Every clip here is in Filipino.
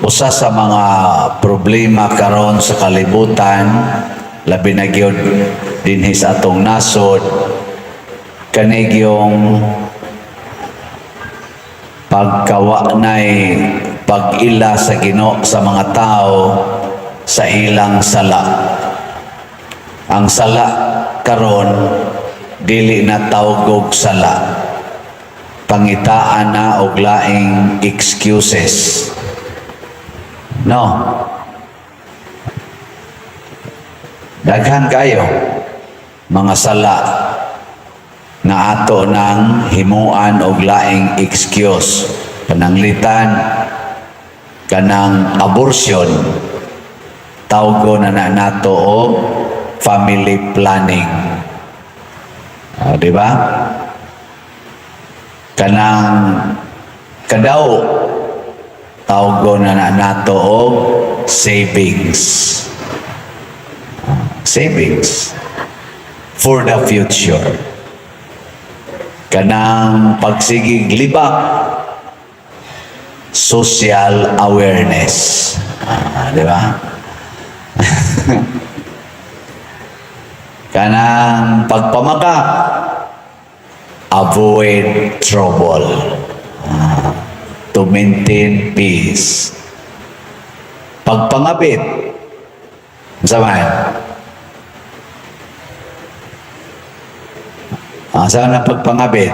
Usa sa mga problema karon sa kalibutan, labi na gyud dinhi sa atong nasod, kanig yung pagkawanay pag-ila sa Ginoo sa mga tao sa ilang sala. Ang sala karon dili na tawgog sala, pangitaan na og laing excuses. No. Daghan kayo mga sala nga ato nang himuan og laing excuse, pananglitan, kanang abortion, tawgo na nato og family planning. Di ba? Kanang kadaw, tawgo na nato og savings. Savings for the future. Kanang pagsigig libak, social awareness. Di ba? Kanang pagpamakak, avoid trouble. To maintain peace. Pagpangabit, saan? Saan ang pagpangabit?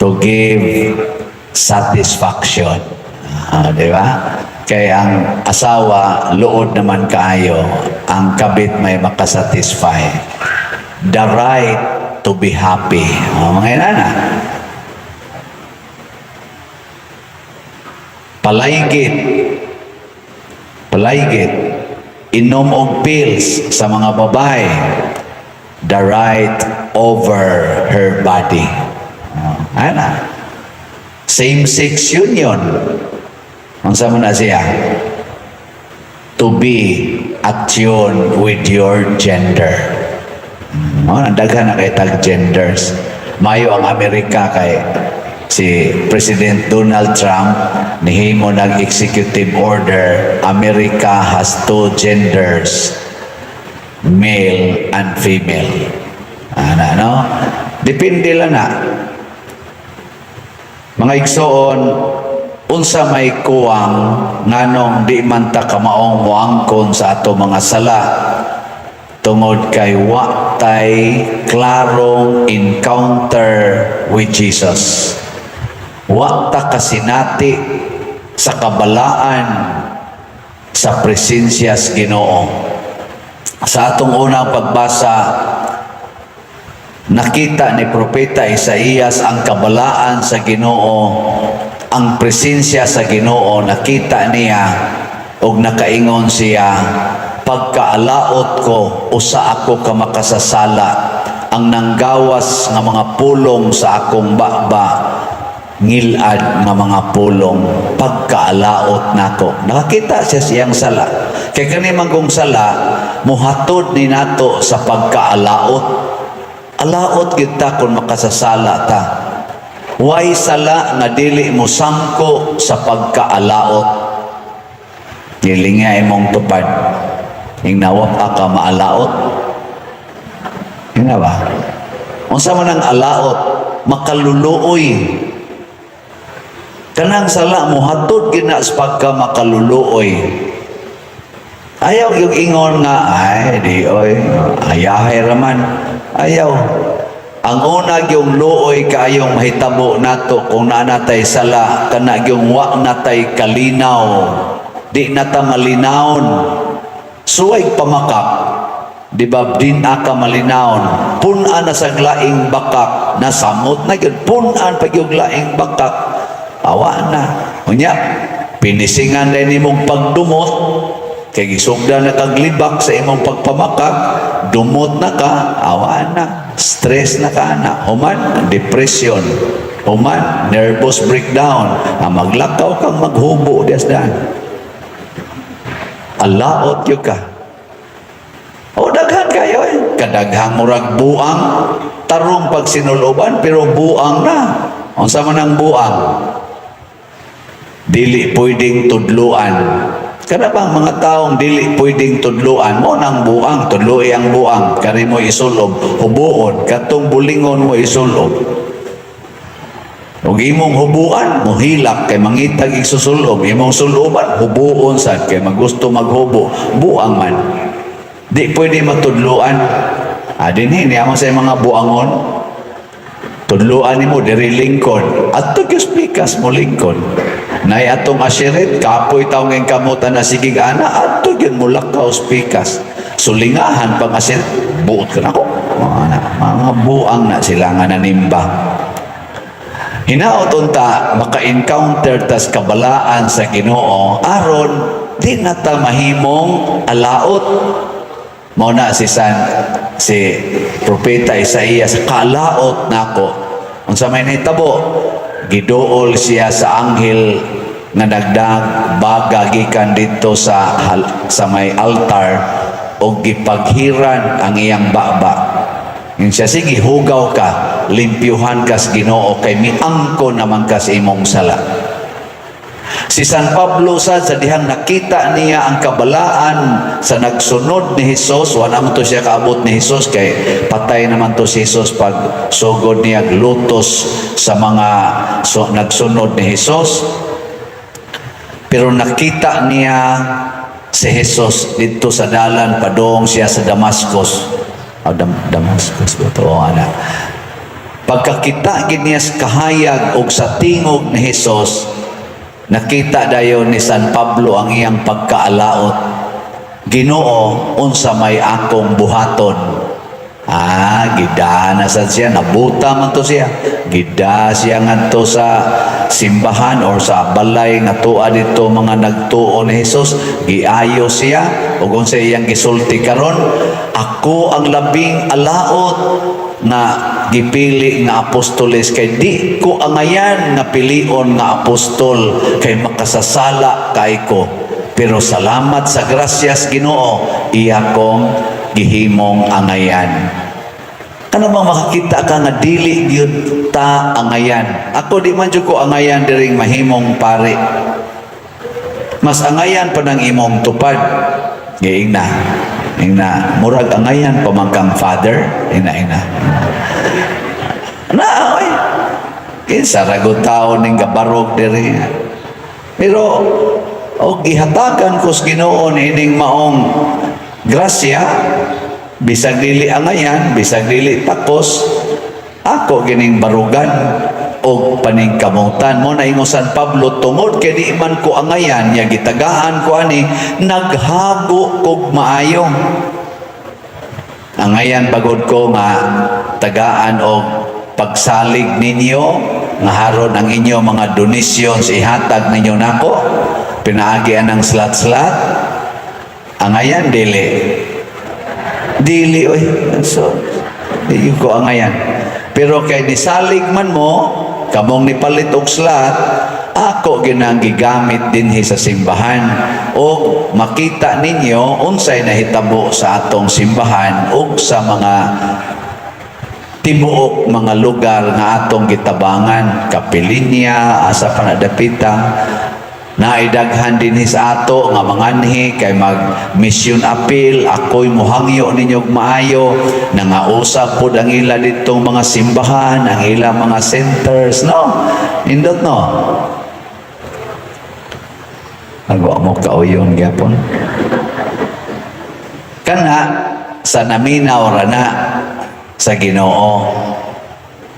To give satisfaction. Di ba? Kaya ang asawa, luod naman kaayo, ang kabit may makasatisfy. The right to be happy. Mga inana. Palaygit, inom og pills sa mga babae, the right over her body. Ana. Same-sex union. Ang sama na siya? To be attuned with your gender. Nandaghan na kay tag-genders. Mayo ang Amerika kay si President Donald Trump nihimo nag-executive order, America has two genders, male and female. No? Depende lang na. Mga igsoon, unsa may kuwang nganong di man ta kamaong muangkon sa ato mga sala tungod kay wa tay klarong encounter with Jesus. Wa ta kasinati sa kabalaan sa presensya sa Ginoo. Sa atong unang pagbasa, nakita ni Propeta Isaías ang kabalaan sa Ginoo, ang presensya sa Ginoo, nakita niya og nakaingon siya, pagkaalaot ko usa ako ka makasasala, ang nanggawas nga mga pulong sa akong baba, ngilad nga mga pulong, pagkaalaot nako. Nakakita siya siyang sala. Kay kani man kong sala, muhatod ni nato sa pagkaalaot. Alaot kita kung makasasala ta. Way sala nga dili mo sangko sa pagkaalaot. Nilinga imong tupad. Ing nawap ka maalaot. Yun na ba? Unsa man ang alaot, makaluluoy. Kanang sala mo hatod gina sa pagka makaluluoy. Ayaw yung ingon nga, ay di oy, ayahay raman. Ayaw. Ang una yung luoy kayong mahitabo nato kung naanatay sala, kana yung wa natay kalinaw, di nata malinawon. Suway pamakak, di ba din aka malinawon, punan na sa glaing bakak, nasamot na yun, punan pa yung glaing bakak, awa na. Unya, pinisingan na imong pagdumot, kay gisugda na kaglibak sa imong pagpamakak, dumot na ka, awa na. Stress na ka na, human depression, human nervous breakdown, maglakaw kang maghubo desdan. Alaot yun ka. O daghan kayo kadaghang murag buang, tarong pag sinuloban pero buang na. Unsa man ang buang? dili pwedeng tudluan. Kada bang mga taong dili pwedeng tudluan mo nang buang, tudloi ang buang, kani mo isulob, hubuon, katong bulingon mo isulob. Ug imong hubuan, mohilak kay mangitag isusulob, imong suloban, hubuon sad kay magusto maghubo, buang man. Di pwede matudluan. Dinhi niya mo sa mga buangon. Tudluan nimo diri lingkod. Adto gyud pikas mo lingkod. Nay atong asiret kapoy taw ngeng kamutan na sigig ana adto gyud mo lakaw pikas. Sulingahan pang asiret buot ka nako. Mga buang na sila nga nanimba. Hinaot unta maka-encounter tas kabalaan sa Ginoo aron di na ta mahimong alaot. Mao na si propeta Isaías, kalaot nako. Unsa may nahitabo? Giduol siya sa anghel nga nagdag baga gikan dito sa may altar o gipaghiran ang iyang baba. Yun siya, sige, hugaw ka, limpyuhan kas Ginoo kay miangko naman kas imong sala. Si San Pablo sa dihang nakita niya ang kabalaan sa nagsunod ni Jesus, wala man to siya kaabot ni Jesus kay patay naman to si Jesus pag sugod niya lutos sa mga nagsunod ni Jesus. Pero nakita niya si Jesus dito sa dalan padong siya sa Damascus. Damascus ba ito? Pagkakita niya sa kahayag o sa tingog ni Jesus, nakita dayon ni San Pablo ang iyang pagkaalaot. Ginoo, unsa may akong buhaton? Gidana sa siya, nabuta man to siya. Gida siya ngadto sa simbahan or sa balay nga tuwa dito mga nagtuo ni Jesus. Giayo siya ug unsa iyang gisulti karon, ako ang labing alaot na gipili nga apostoles kay di ko angayan nga pilion nga apostol kay makasasala kay ko. Pero salamat sa grasyas Ginoo, iya kong gihimong angayan. Ano bang makakita ka nga dili gyud ta angayan? Ako di man jud ko angayan diring mahimong pare. Mas angayan pa ng imong tupad. Giing na murag angayan pamangkang father. Ina. Oy. Kinsa ra gud taon ning gabarog diri. Pero gihatagan ko sa Ginoo nining maong grasya, bisag dili angayan, bisag dili takos, ako gining barugan o paningkamutan mo na ingo San Pablo tungod kay di man ko angayan ya gitagaan ko ani naghago kog maayo. Angayan bagod ko nga tagaan og pagsalig ninyo nga haron ang inyo mga donations ihatag ninyo nako pinaagian ng slat-slat. Angayan dili oy, so di ko angayan. Pero kay nisalig man mo kamong nipalit og slat, ako ginang gigamit dinhi sa simbahan o makita ninyo unsay nahitabo sa atong simbahan ug sa mga tibuok mga lugar nga atong gitabangan, kapilinya, asa panadapita. Naidaghan din sa ato nga manganhi kay mag mission appeal, ako'y muhangyo ninyog maayo, nangausap po ang ila ditong mga simbahan, ang ila mga centers, no? Indot, no? Agwa mo kauyon gyapon. Kana sa naminaw ra na sa Ginoo.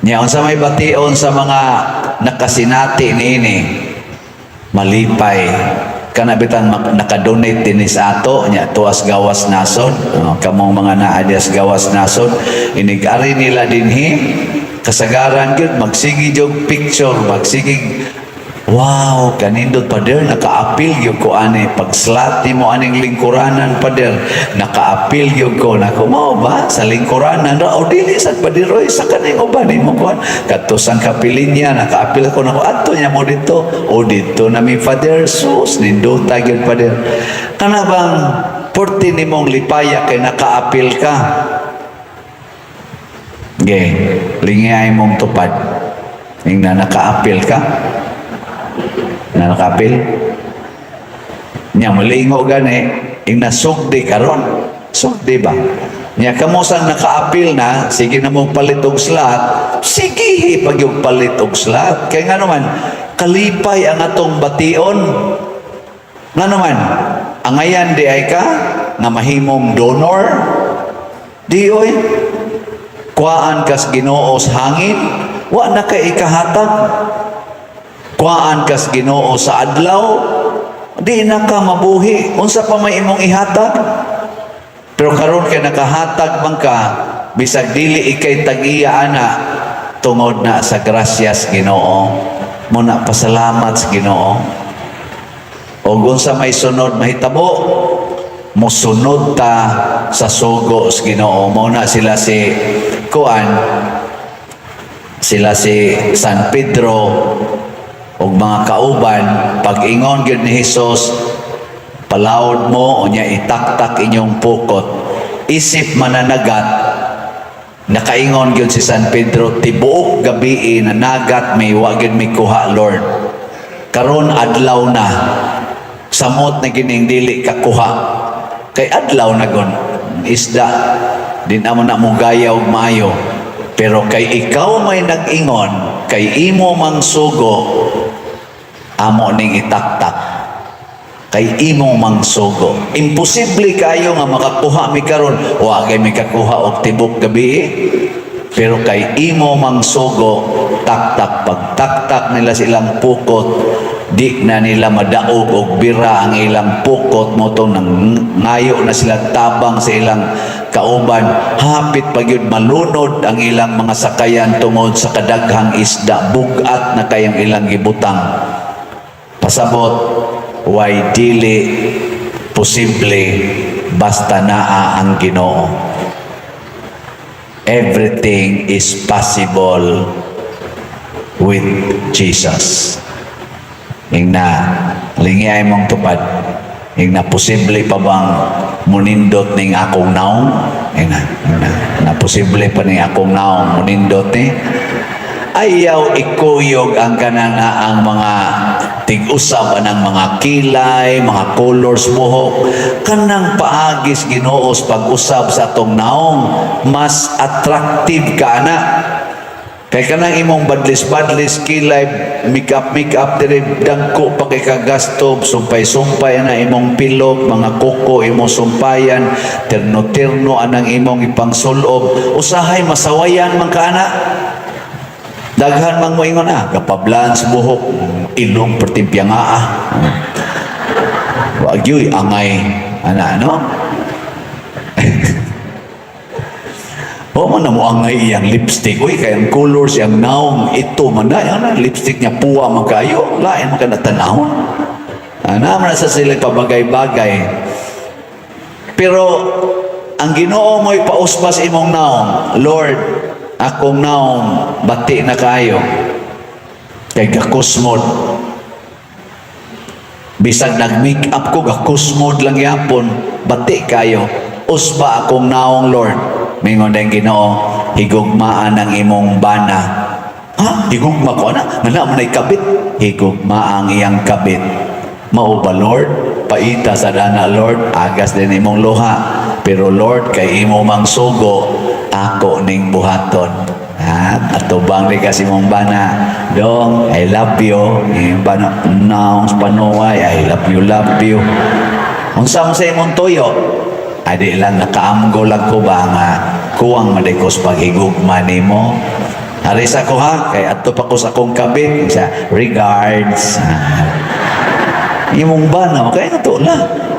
Nya unsa may bation sa mga nakasinati niini? Malipay kanabitan nakadonate din sa ato nya tuas gawas nasod kamong mga naa dias gawas nasod inigari nila dinhi kasagaran gyud magsigi jog picture magsigi wow kanindot pader naka-appeal gyud ko ani pag-slot mo aning lingkuranan pader naka-appeal gyud ko nako mao ba sa lingkuranan o dili sad padiroy sa kaning uban mo kuan kadto sang kapilinya naka-appeal ko nako adto nya mo dito o dito na mi pader sus nindota gyud pader kana bang porti nimong lipaya kay naka-appeal ka lingay mong tupad ning na naka-appeal ka Na nakapil. Nya malingo gani, ing nasugdi karon. Sugdi ba? Nya kamo sang nakaapil na, sige na mo palit og slot, sige pag yung palit og slot. Kaya nga naman, kalipay ang atong bation. Nga naman, angayan di ay ka, nga mahimong donor, di oy, kuhaan kas Ginoo sa hangin, wa na kay ikahatag. Kuhaan kas Ginoo sa adlaw, di na ka mabuhi. Unsa pa may imong ihatag? Pero karon kay nakahatag man ka, bisag dili ikay tag-iya ana, tungod na sa grasyas Ginoo. Muna pasalamat sa Ginoo. O unsa may sunod mahitabo, mosunod ta sa sugo sa Ginoo. Muna sila si Kuan, sila si San Pedro, o mga kauban, pag-ingon gyud ni Hesus, palawod mo o niya itaktak inyong pukot, isip mananagat, nakaingon gyud si San Pedro, tibuok gabi na nagat may wagid may kuha, Lord. Karon adlaw na, samot na gining dili kakuha. Kay adlaw na gon, isda, din amo na mo gaya og maayo. Pero kay ikaw may nag-ingon, kay imo mang sugo, amo ning itaktak. Kay imo mang sugo. Imposible kayo nga makakuha mi karon, wa kay mi kakuha og tibok gabi. Pero kay imo mang sugo, taktak, pagtaktak nila silang pukot, di na nila madaog og bira ang ilang pukot mo to, nang ngayo na sila tabang sa ilang kauban, hapit pagyud malunod ang ilang mga sakayan tungod sa kadaghang isda, bugat na kayang ilang gibutang. Pasabot, way dili posible basta naa ang Ginoo. Everything is possible with Jesus. Ing na lingay mong tupad, ing na posible pa bang munindot ning akong naong? Ing na posible pa ning akong naong munindot ni? Ayaw ikuyog ang kanana ang mga tig-usab anang mga kilay, mga colors buhok, kanang paagis Ginoo sa pag-usab sa atong naong, mas attractive ka na. Kay kanang imong badlis-badlis kilay, make-up diri dagko pa kay kagasto, sumpay-sumpay na imong pilok, mga kuko imong sumpayan, terno-terno anang imong ipangsulob, usahay masawayan man ka na. Daghan mang moingon kapablan sa buhok, ilong pertimpyang wag yoy angay ano. O man na mo angay iyang lipstick, uy kayang colors yang naong ito man na lipstick niya puwa magkayo, lain man ka natanahon. Naman na sa sila pabagay-bagay. Pero ang Ginoo mo'y pauspas imong naong, Lord, akong naong bati na kayo, kay gakusmod. Bisag nag-make up ko, gakusmod lang yapon, bati kayo. Usba akong naong, Lord. Mingon na yung Ginoo, higugmaan ang imong bana. Ha? Higugma ko na? Mana mo na ikabit? Higugma ang iyang kabit. Mao ba, Lord? Paita sa dana, Lord. Agas din imong luha. Pero Lord, kay imo mang sugo, ako ning buhaton. Atubang ni kasi mong bana, dong, I love you. Bana, naong panuway, I love you. Unsa mo sa imong toyo? Adi lang nakaamgo lang ko ba nga kuwang madikos paghigugma nimo. Hari sa ko ha, kay ato pa ko sa akong kabit, sa regards. Imong bana, kaya na to la.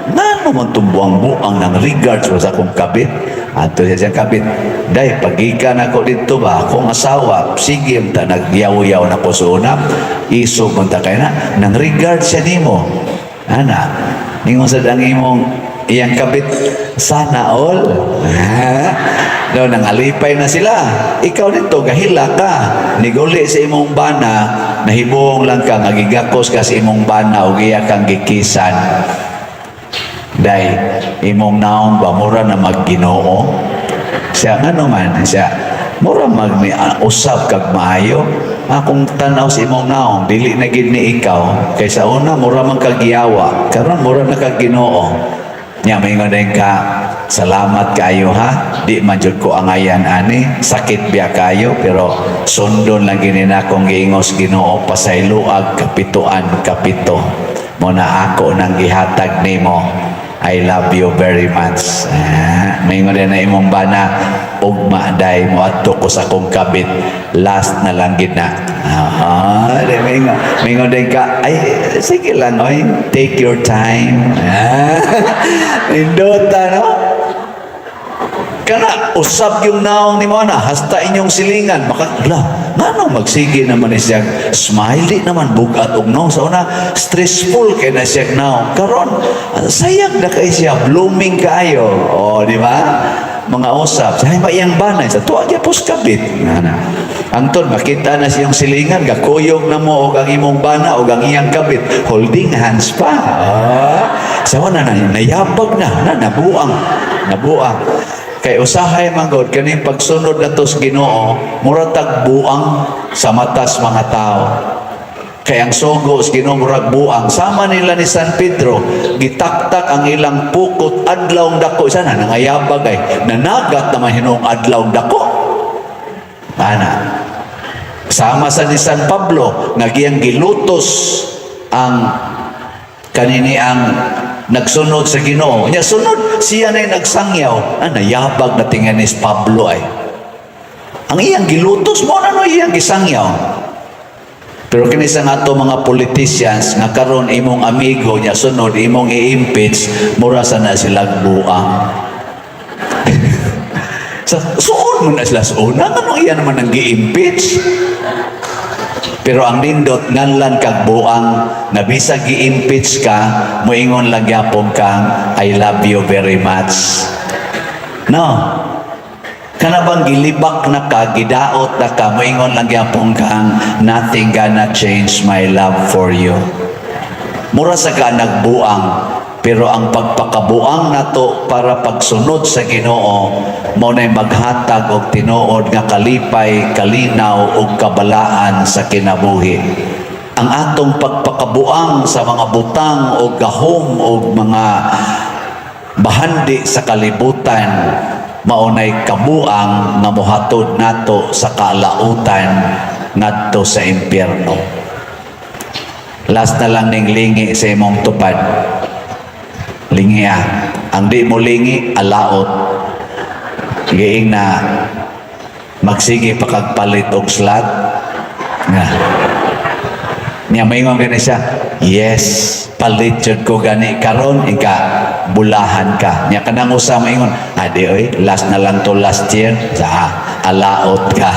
Nano man tumbuang-buang ng regards sa akong kabit. Ato siya kabit, day, pagikan ako dito ba, akong asawa, sige, nagyaw-yaw na ko sa una, isog man ta kayo na, nang regard siya nimo. Ana, ningon sa dang imong iyang kabit, sana all. No, nangalipay na sila. Ikaw dito, gahila ka. Niguli sa imong bana, nahibong lang ka, nagigakos ka sa imong bana, o giya kang gikisan. Day, imong naong ba, mura na mag-Ginoo. Siya, ano man, siya, mura usab kag maayo. akong tanaw sa imong naong, dili na gid ni ikaw. Kaysa una, mura man kagiyawa. Karon mura na kaginoo. Nya maingon din ka, salamat kayo ha. Di man jud ko angayan ani, sakit biya kayo pero sundon lang gini na kong giingos Ginoo pasayloag kapituan kapito. Mo na ako nang gihatag nimo. I love you very much. Maingon din na imong bana, ugma day mo adto ko sa kong kabit. Last na lang gid na. Maingon din ka, ay sige lang oy, take your time. Indota no? Kana usab yung naong ni mo na hasta inyong silingan makakla ngano magsige naman ni siya smile di naman bugat og no sa una stressful kay na siya naong karon sayang na kay siya blooming kaayo o di ba mga usab say mayang banay sa tuwa gyud pus kabit ana angton makita na siyang silingan gakuyog na mo og ang imong bana og ang iyang kabit holding hands pa sa una na nayabag na nabuang kay usahay manggod kaning pagsunod nato sa Ginoo muratag buang sa matas mga tao. Kay ang sugo sa Ginoo murag buang sama nila ni San Pedro gitaktak ang ilang pukot adlawng dako sana nangayabag ay nanagat naman hinuong adlawng dako. Ana. Sama sa ni San Pablo nagiyang gilutos ang kanini ang nagsunod sa Ginoo. Nya sunod siya na nagsangyaw. Nayabag na tingin ni Pablo ay. Ang iyang gilutos mo na no iyang gisangyaw. Pero kini sa ato mga politicians nga karon imong amigo nya sunod imong i-impeach mura sa na sila buang. Suon mo na sila suon. Ano iyan naman ang gi-impeach? Pero ang nindot nganlan kag buang na bisag gi-impeach ka moingon lang gyapon kang I love you very much. No. Kana bang gilibak na ka gidaot na ka moingon lang gyapon kang nothing gonna change my love for you. Mura sa ka nagbuang pero ang pagpakabuang nato para pagsunod sa Ginoo mo nay maghatag og tinuod nga kalipay, kalinaw ug kabalaan sa kinabuhi. Ang atong pagpakabuang sa mga butang o gahom o mga bahandi sa kalibutan maunay kabuang nga mohatod nato sa kalautan ngadto sa impyerno. Last na lang ning lingi sa imong tupad. Lingi ang di mo lingi alaot giing na magsige pakagpalit og slot nga niya maingon gani siya yes palit jud ko gani karon ika bulahan ka niya kanang usa maingon adi oy last na lang to last year sa alaot ka